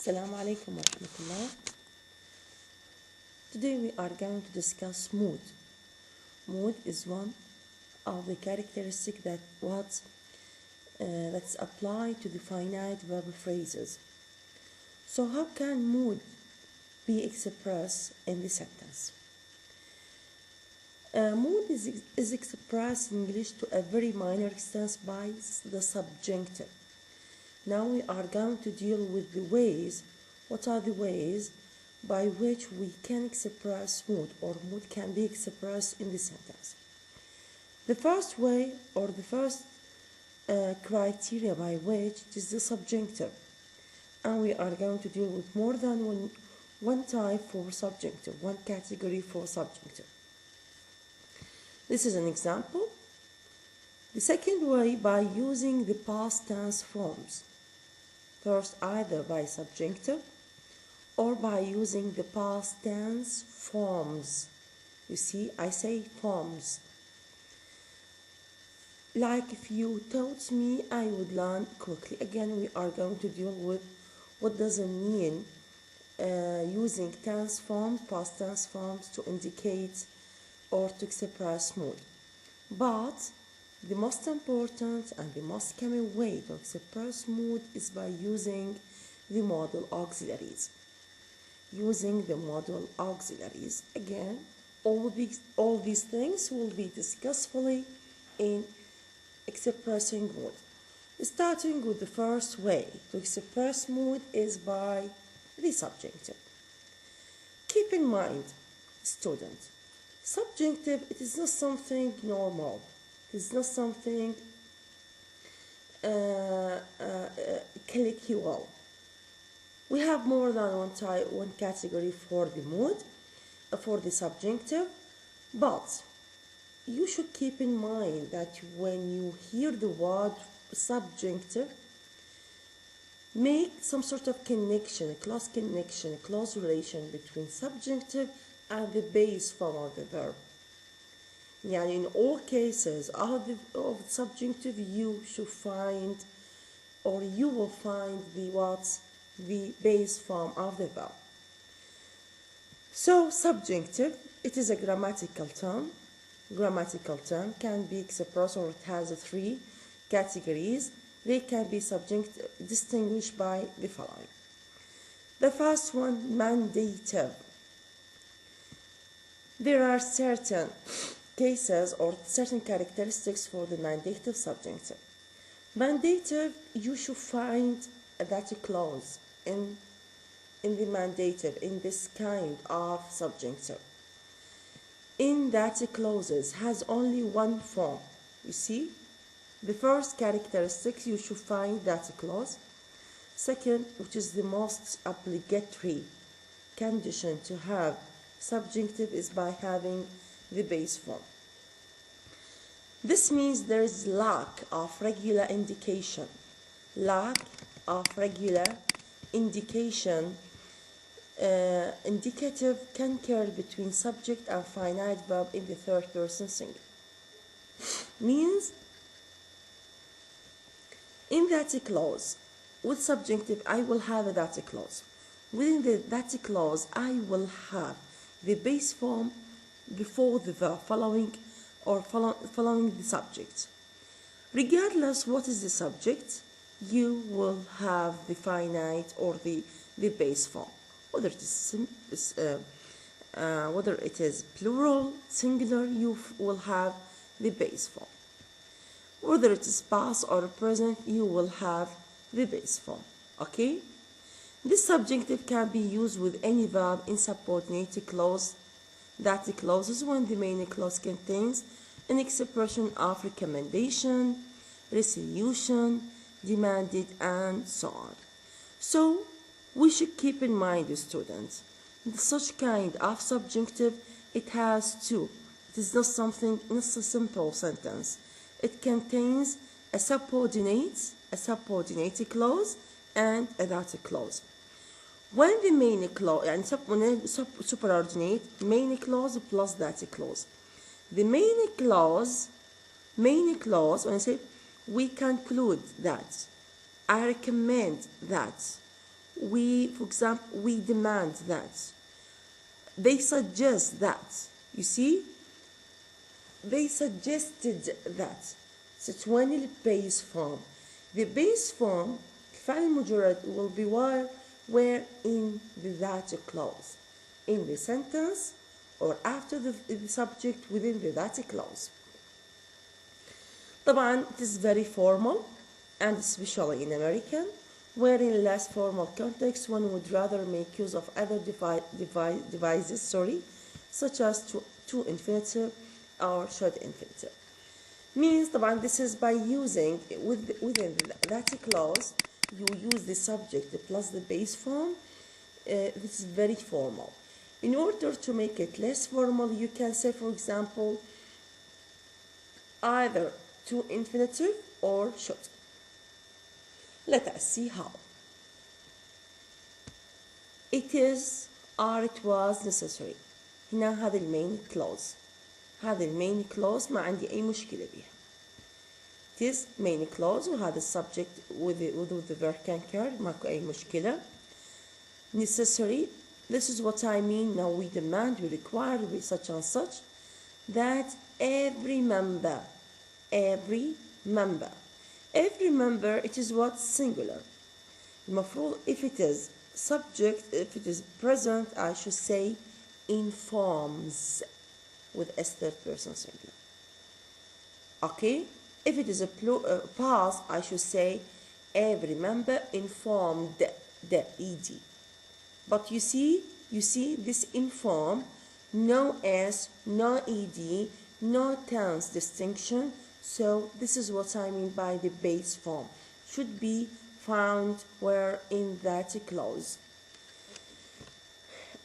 Assalamu alaikum wa rahmatullah. Today we are going to discuss mood. Mood is one of the characteristics that's applied to the finite verb phrases. So how can mood be expressed in the sentence? Mood is expressed in English to a very minor extent by the subjunctive. Now we are going to deal with the ways. What are the ways by which we can express mood, or mood can be expressed in the sentence? The first way, or the first criteria by which it is the subjunctive, and we are going to deal with more than one type for subjunctive, one category for subjunctive. This is an example. The second way, by using the past tense forms. First, either by subjunctive or by using the past tense forms. You see, I say forms. Like if you taught me, I would learn quickly. Again, we are going to deal with what does it mean using tense forms, past tense forms to indicate or to express mood. But the most important and the most common way to express mood is by using the modal auxiliaries. Using the modal auxiliaries. Again, all these things will be discussed fully in expressing mood. Starting with the first way to express mood is by the subjunctive. Keep in mind, student, subjunctive, it is not something normal. It is not something colloquial. We have more than one category for the mood, for the subjunctive, but you should keep in mind that when you hear the word subjunctive, make some sort of connection, a close relation between subjunctive and the base form of the verb. Yani in all cases of the subjunctive, you should find, or you will find the base form of the verb. So subjunctive, it is a grammatical term. Grammatical term can be expressed, or it has three categories. They can be distinguished by the following. The first one, mandative. There are certain cases or certain characteristics for the mandative subjunctive. Mandative, you should find that clause in the mandative, in this kind of subjunctive. In that clauses has only one form. You see, the first characteristic, you should find that clause. Second, which is the most obligatory condition to have subjunctive, is by having the base form. This means there is lack of regular indication. Lack of regular indication. Indicative can occur between subject and finite verb in the third person singular. Means in that clause, with subjunctive, I will have that clause. Within that clause, I will have the base form before the verb, following the subject. Regardless what is the subject, you will have the finite or the base form. Whether it is plural, singular, you will have the base form. Whether it is past or present, you will have the base form. Okay? This subjunctive can be used with any verb in subordinate clause. That clauses when the main clause contains an expression of recommendation, resolution, demanded, and so on. So we should keep in mind, students, such kind of subjunctive, it has two. It is not a simple sentence. It contains a subordinate clause, and a that clause. When the main clause, and superordinate, main clause plus that clause. The main clause, when I say we conclude that, I recommend that, for example, we demand that. They suggest that. You see? They suggested that. ستواني البيس form. The base form الفعل المجرد will be where in the that clause. In the sentence or after the subject within the that clause. طبعا it is very formal and especially in American, where in less formal context one would rather make use of other devices, such as to infinitive or should infinitive. Means طبعا this is by using within that clause you use the subject plus the base form. This is very formal. In order to make it less formal, you can say, for example, either to infinitive or should. Let us see how. It is or it was necessary. هنا هذا المين clause. هذا المين clause ما عندي أي مشكلة بها. It is main clause وهذا subject with the verb can carry ماكو أي مشكلة. Necessary. This is what I mean. Now we demand, we require, we such and such, that every member, it is what? Singular. المفروض if it is subject, if it is present, I should say informs with S third person singular. Okay? If it is a past, I should say every member informed the ed. But you see this inform, no S, no ed, no tense distinction. So this is what I mean by the base form. Should be found where in that clause.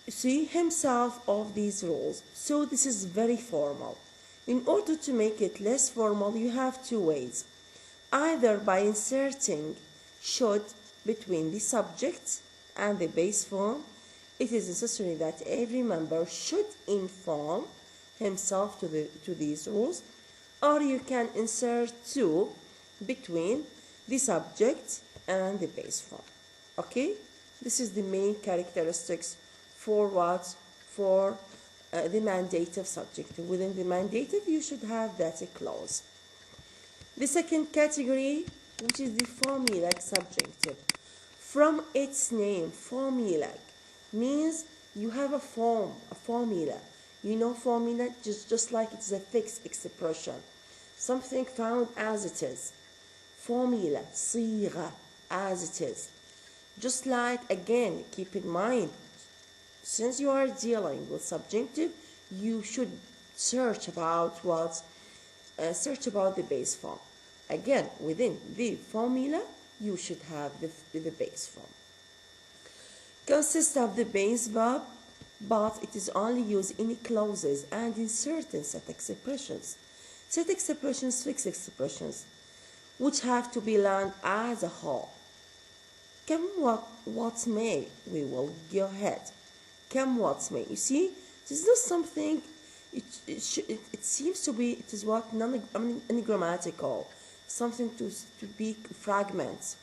See himself of these rules. So this is very formal. In order to make it less formal, you have two ways. Either by inserting should between the subject and the base form, it is necessary that every member should inform himself to these rules, or you can insert to between the subject and the base form. Okay? This is the main characteristics for what? For the mandative subject. Within the mandative, you should have that clause. The second category, which is the formulaic subjunctive. From its name, formulaic means you have a formula. You know formula just like it's a fixed expression. Something found as it is. Formula, صيغة, as it is. Just like, again, keep in mind, since you are dealing with subjunctive, you should search about what? Search about the base form. Again, within the formula, you should have the base form. Consists of the base verb, but it is only used in clauses and in certain set expressions. Set expressions, fixed expressions, which have to be learned as a whole. Come what may, we will go ahead. Come what may. You see, this is not something, it seems to be, it is what, ungrammatical, something to be fragments.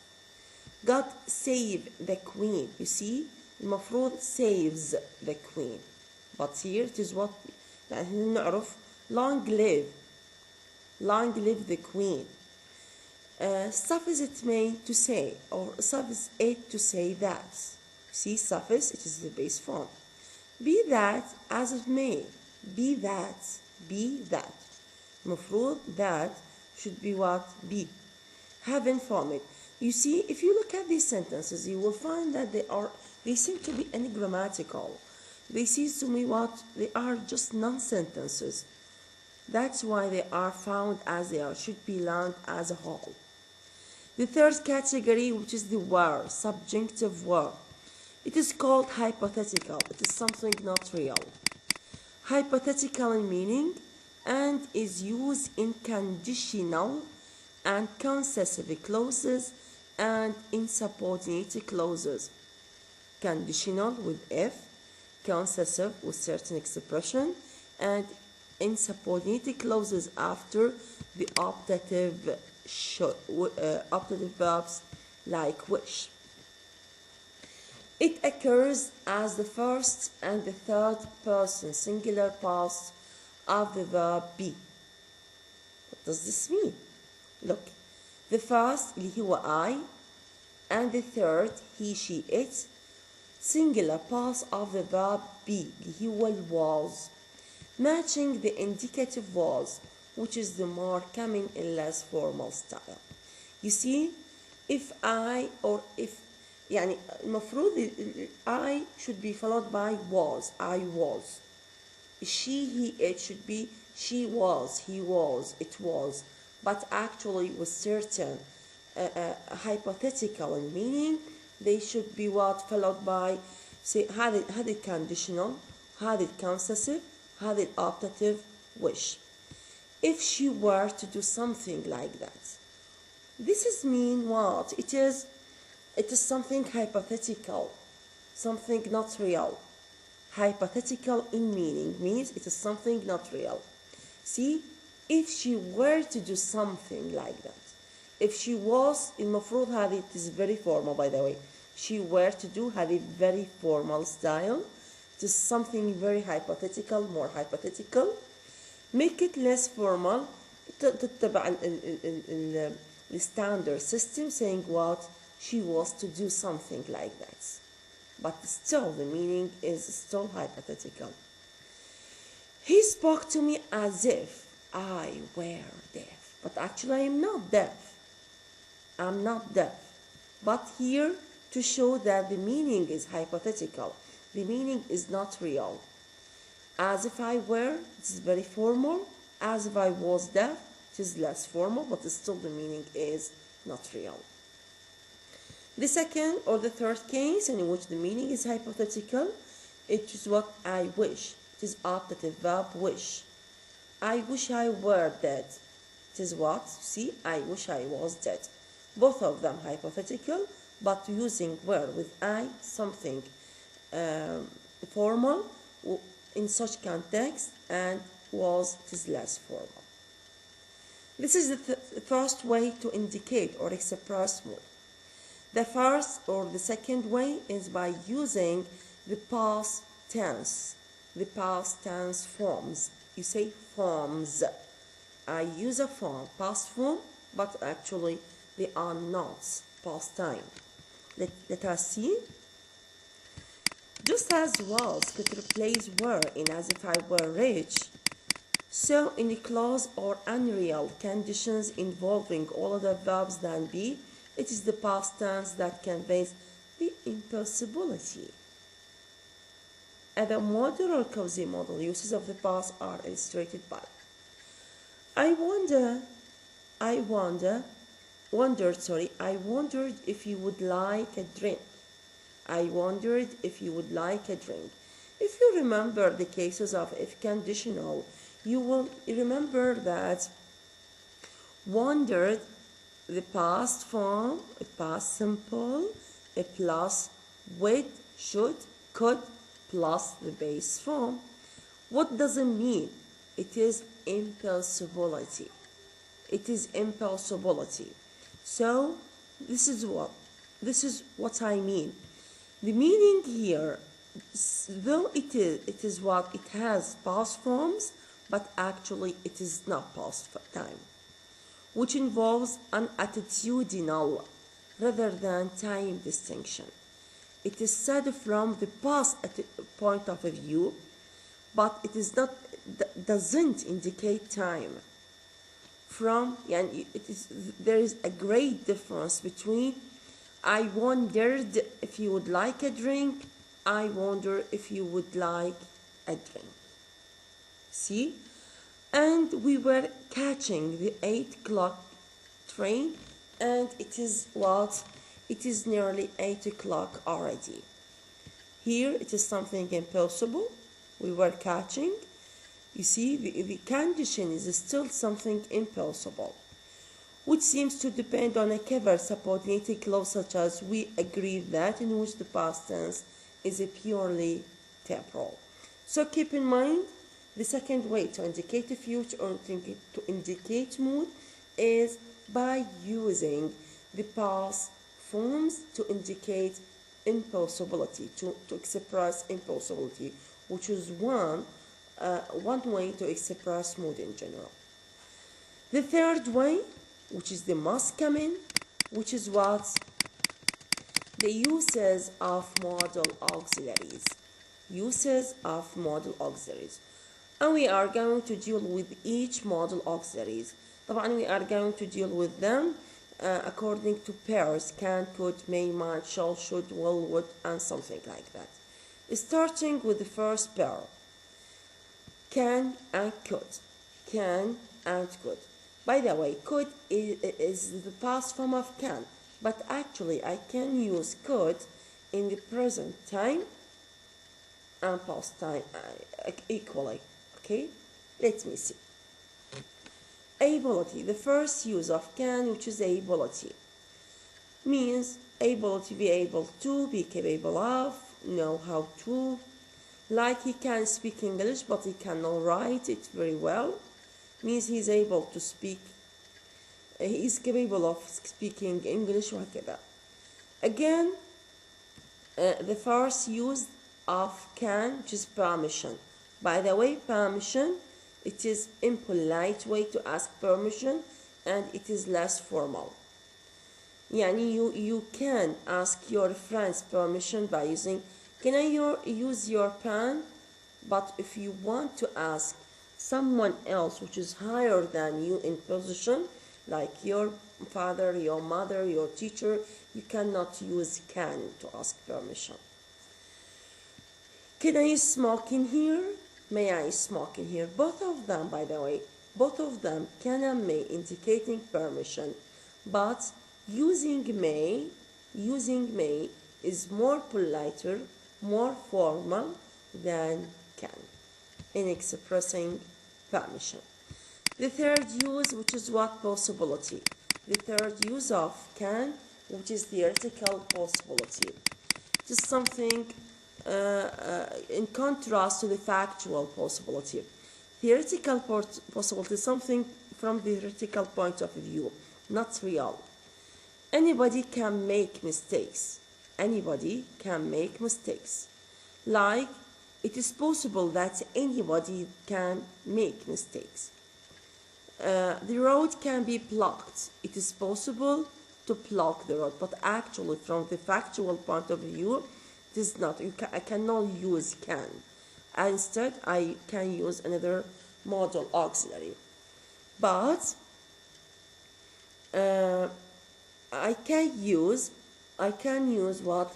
God save the queen. You see, المفروض saves the queen. But here it is what, نعرف long live the queen. Suffix it may to say, or suffix it to say that. See, suffix, it is the base form. Be that as it may. Be that. المفروض that should be what? Be. Have informed. You see, if you look at these sentences, you will find that they seem to be ungrammatical. They seem to me what? They are just non-sentences. That's why they are found as they are, should be learned as a whole. The third category, which is the were, subjunctive were. It is called hypothetical. It is something not real. Hypothetical in meaning and is used in conditional and concessive clauses and in subordinate clauses. Conditional with if, concessive with certain expression, and in subordinate clauses after the optative verbs like wish. It occurs as the first and the third person singular past of the verb be. What does this mean? Look, the first اللي هو I and the third he, she, it singular past of the verb be اللي هو was, matching the indicative was, which is the more coming in less formal style. You see, if I or if يعني المفروض I should be followed by was, I was. She, he, it should be she was, he was, it was. But actually with certain hypothetical meaning, they should be what? Followed by, say, had it conditional, had it concessive, had it optative, wish. If she were to do something like that. This is mean what? It is something hypothetical, something not real. Hypothetical in meaning means it is something not real. See, if she were to do something like that, if she was, المفروض هذه, it is very formal by the way. She were to do had a very formal style. It is something very hypothetical, more hypothetical. Make it less formal. تتبع the standard system saying what? She was to do something like that. But still the meaning is still hypothetical. He spoke to me as if I were deaf. But actually I am not deaf. I'm not deaf. But here to show that the meaning is hypothetical. The meaning is not real. As if I were, it is very formal. As if I was deaf, it is less formal, but still the meaning is not real. The second or the third case in which the meaning is hypothetical, it is what? I wish. It is optative verb wish. I wish I were dead. It is what? See, I wish I was dead. Both of them hypothetical, but using were with I, something formal in such context, and was, it is less formal. This is the first way to indicate or express mood. The first or the second way is by using the past tense, the past tense forms. You say forms. I use a form, past form, but actually they are not past time. Let us see. Just as was could replace were in as if I were rich, so in clause or unreal conditions involving all other verbs than be, it is the past tense that conveys the impossibility. Other modal or quasi-modal uses of the past are illustrated by I wondered if you would like a drink. I wondered if you would like a drink. If you remember the cases of if conditional, you will remember that wondered, the past form, a past simple, a plus would, should, could, plus the base form. What does it mean? It is impossibility. It is impossibility. So this is what I mean. The meaning here, though it is what it has past forms, but actually it is not past time, which involves an attitudinal rather than time distinction. It is said from the past point of view, but it is not, doesn't indicate time. There is a great difference between I wondered if you would like a drink, I wonder if you would like a drink. See? And we were catching the 8 o'clock train, and it is what? It is nearly 8 o'clock already. Here it is something impossible. We were catching. You see, the condition is still something impossible, which seems to depend on a cover subordinated clause such as we agree that, in which the past tense is a purely temporal. So keep in mind, the second way to indicate the future or to indicate mood is by using the past forms to indicate impossibility, to express impossibility, which is one way to express mood in general. The third way, which is the most common, which is what the uses of modal auxiliaries. Uses of modal auxiliaries. And we are going to deal with each modal auxiliaries. طبعا we are going to deal with them according to pairs: can, could, may, might, shall, should, will, would, and something like that. Starting with the first pair, can and could. Can and could. By the way, could is the past form of can, but actually I can use could in the present time and past time equally. Okay, let me see. Ability. The first use of can, which is ability, means ability, be able to, be capable of, know how to. Like he can speak English, but he cannot write it very well. Means he's able to speak. He is capable of speaking English وهكذا. Again, the first use of can, which is permission. By the way, permission, it is impolite way to ask permission, and it is less formal. يعني you can ask your friends permission by using, can I use your pen? But if you want to ask someone else which is higher than you in position, like your father, your mother, your teacher, you cannot use can to ask permission. Can I smoke in here? May I smoke in here? Both of them, by the way, both of them can and may indicating permission, but using may is more politer, more formal than can in expressing permission. The third use, which is what? Possibility. The third use of can, which is theoretical possibility. It is something in contrast to the factual possibility. Theoretical possibility is something from the theoretical point of view, not real. Anybody can make mistakes. Anybody can make mistakes. Like, it is possible that anybody can make mistakes. The road can be blocked. It is possible to block the road, but actually from the factual point of view, it is not. I cannot use can. Instead, I can use another modal auxiliary. But I can use what?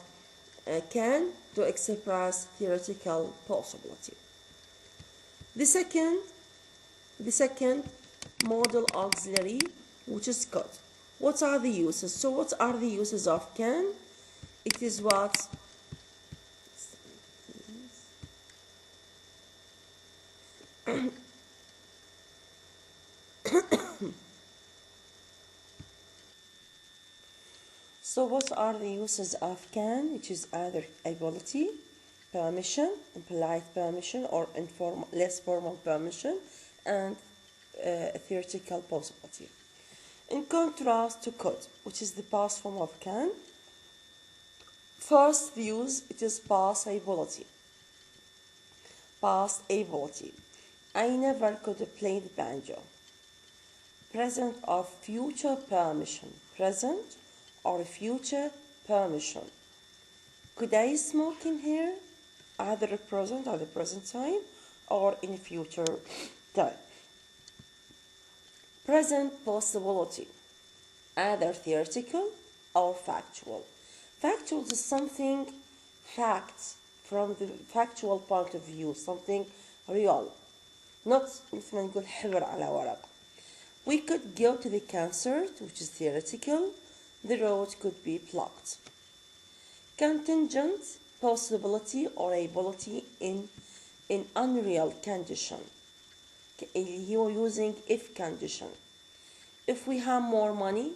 Can to express theoretical possibility. The second modal auxiliary, which is could. What are the uses? So what are the uses of can? It is what? So what are the uses of can, which is either ability, permission, impolite permission, or informal, less formal permission, and theoretical possibility. In contrast to could, which is the past form of can, first use, it is past ability. Past ability. I never could play the banjo. Present or future permission. Present or future permission. Could I smoke in here? Either present or the present time, or in future time. Present possibility, either theoretical or factual. Factual is something facts from the factual point of view, something real, not مثل ما نقول حبر على ورق. We could go to the concert, which is theoretical. The road could be blocked. Contingent possibility or ability in unreal condition. You're using if condition. If we have more money,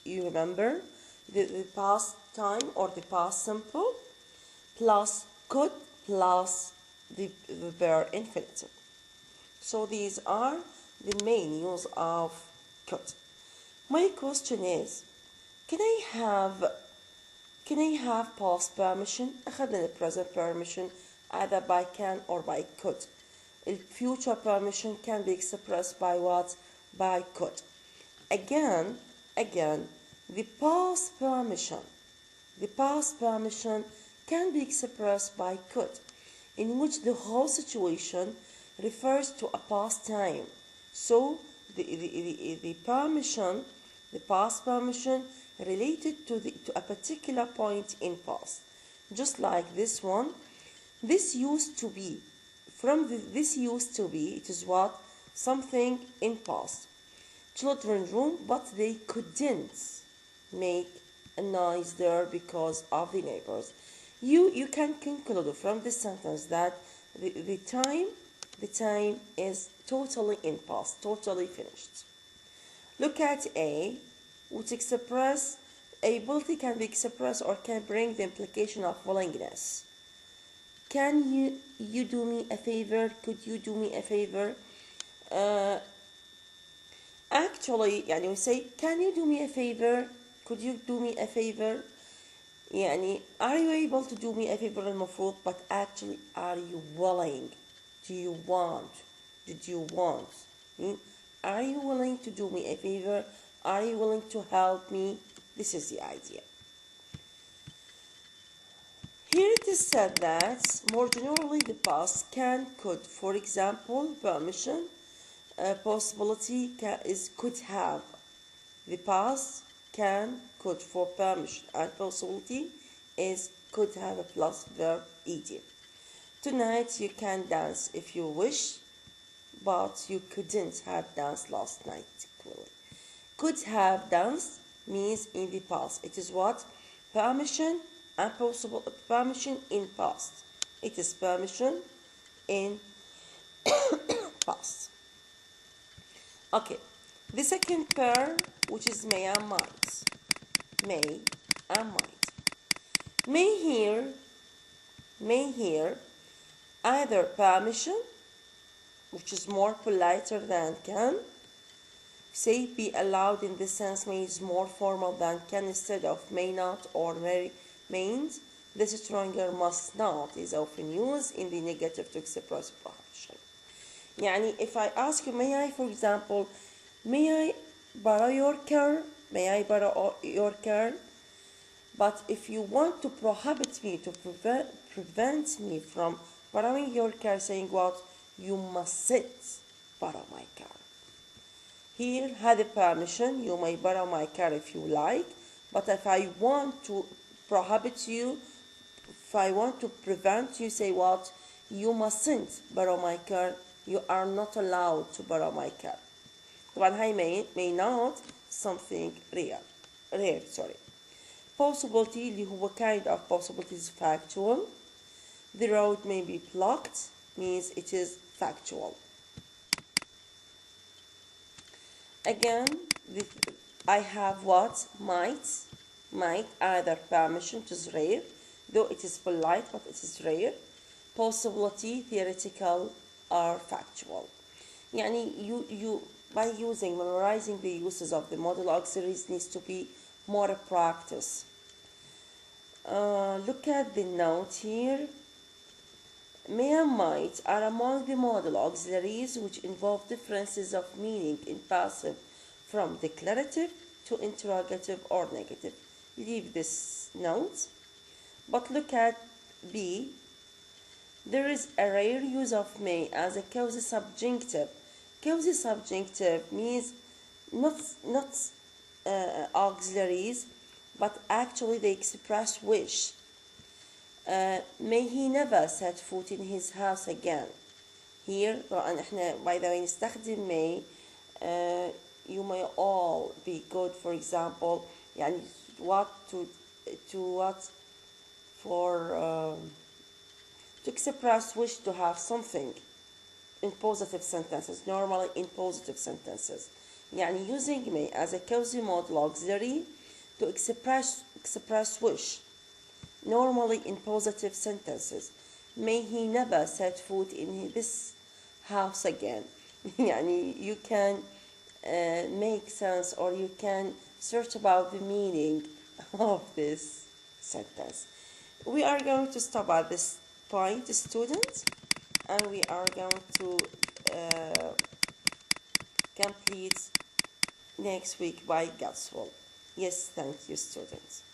you remember the past time or the past simple plus could plus the verb infinitive. So these are the main use of could. My question is, can I have Can I have past permission؟ أخذنا ال present permission either by can or by could. The future permission can be expressed by what? By could. Again, the past permission can be expressed by could, in which the whole situation refers to a past time. So the permission, the past permission related to a particular point in past. Just like this one, this used to be. This used to be, it is what? Something in past. Children room, but they couldn't make a noise there because of the neighbors. You can conclude from this sentence that the time is totally in past, totally finished. Look at A, which express ability can be expressed or can bring the implication of willingness. Can you do me a favor? Could you do me a favor? Actually يعني we say can you do me a favor? Could you do me a favor? يعني are you able to do me a favor المفروض, but actually are you willing? Do you want? Did you want? Are you willing to do me a favor? Are you willing to help me? This is the idea. Here it is said that more generally the past can, could. For example, permission, possibility is could have. The past can, could for permission, and possibility is could have a plus verb ed. Tonight you can dance if you wish, but you couldn't have danced last night. Clearly, could have danced means in the past. It is what? Permission and possible permission in past. It is permission in past. Okay, the second pair, which is may and might. May and might. May here either permission, which is more politer than can. Say be allowed in this sense means more formal than can instead of may not or mayn't. This stronger must not is often used in the negative to express prohibition. يعني if I ask you, may I, for example, may I borrow your car? May I borrow your car? But if you want to prohibit me, to prevent me from borrowing your car, saying what? You mustn't borrow my car. Here, had a permission, you may borrow my car if you like, but if I want to prohibit you, if I want to prevent you, say what? You mustn't borrow my car. You are not allowed to borrow my car. طبعا هاي may not something rare. Possibility اللي هو kind of possibility is factual. The road may be blocked means it is factual. Again, I have what? Might either permission, which is rare, though it is polite, but it is rare. Possibility, theoretical, or factual. يعني you by memorizing the uses of the model auxiliaries needs to be more a practice. Look at the note here. May and might are among the model auxiliaries which involve differences of meaning in passive from declarative to interrogative or negative. Leave this note. But look at B. There is a rare use of may as a causative subjunctive. Causative subjunctive means not auxiliaries, but actually they express wish. May he never set foot in his house again. Here طبعا احنا by the way نستخدم may. You may all be good, for example يعني what to express wish to have something in positive sentences, normally in positive sentences. يعني using may as a causative modal auxiliary to express wish, normally in positive sentences. May he never set foot in this house again. يعني you can make sense or you can search about the meaning of this sentence. We are going to stop at this point, students, and we are going to complete next week by God's will. Yes, thank you, students.